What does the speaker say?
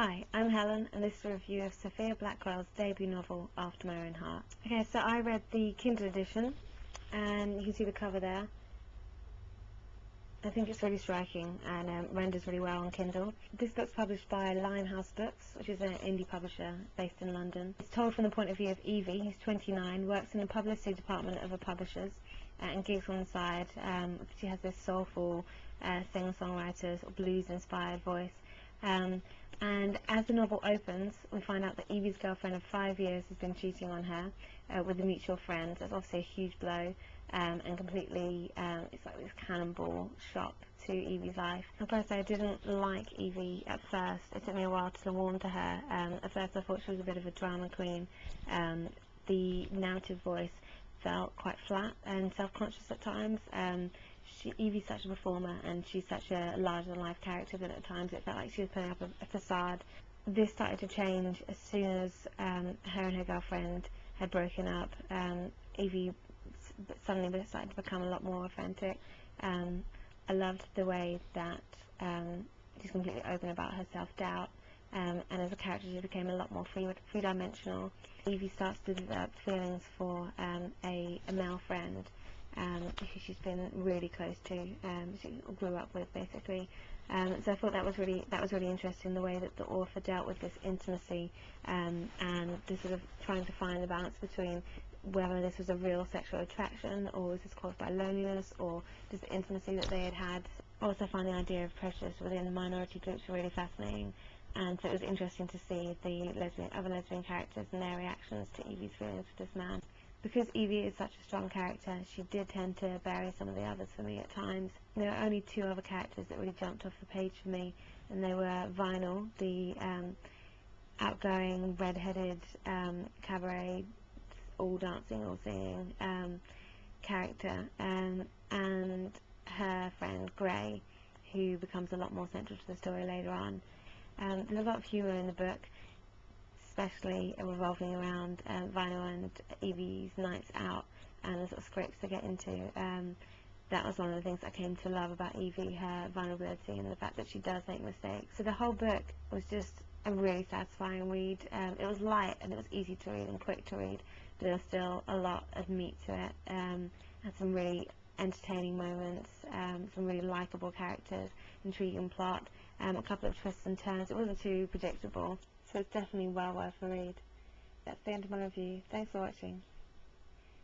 Hi, I'm Helen, and this is a review of Sophia Blackwell's debut novel, After My Own Heart. Okay, so I read the Kindle edition, and you can see the cover there. I think it's really striking and renders really well on Kindle. This book's published by Limehouse Books, which is an indie publisher based in London. It's told from the point of view of Evie, who's 29, works in the publicity department of a publisher's, and gigs on the side. She has this soulful singer-songwriter, sort of blues-inspired voice. And as the novel opens, we find out that Evie's girlfriend of 5 years has been cheating on her with a mutual friend. That's obviously a huge blow, and completely, it's like this cannonball shock to Evie's life. Of course, I didn't like Evie at first. It took me a while to warm to her. At first I thought she was a bit of a drama queen. The narrative voice felt quite flat and self-conscious at times. Evie's such a performer, and she's such a larger-than-life character that at times it felt like she was putting up a facade. This started to change as soon as her and her girlfriend had broken up. Evie suddenly started to become a lot more authentic. I loved the way that she's completely open about her self-doubt, and as a character she became a lot more three-dimensional. Evie starts to develop feelings for a male friend who she's been really close to, she grew up with basically. So I thought that was really interesting, the way that the author dealt with this intimacy, and the sort of trying to find the balance between whether this was a real sexual attraction, or was this caused by loneliness, or just the intimacy that they had had. I also found the idea of prejudice within minority groups really fascinating, and so it was interesting to see the other lesbian characters and their reactions to Evie's feelings for this man. Because Evie is such a strong character, she did tend to bury some of the others for me at times. There were only two other characters that really jumped off the page for me, and they were Vinyl, the outgoing, red-headed, cabaret, all dancing, all singing character, and her friend Grey, who becomes a lot more central to the story later on. There's a lot of humour in the book, especially revolving around Vinyl and Evie's nights out and the sort of scripts they get into. That was one of the things I came to love about Evie, her vulnerability and the fact that she does make mistakes. So the whole book was just a really satisfying read. It was light and it was easy to read and quick to read, but there was still a lot of meat to it. Had some really entertaining moments, some really likeable characters, intriguing plot, a couple of twists and turns. It wasn't too predictable. So it's definitely well worth a read. That's the end of my review. Thanks for watching.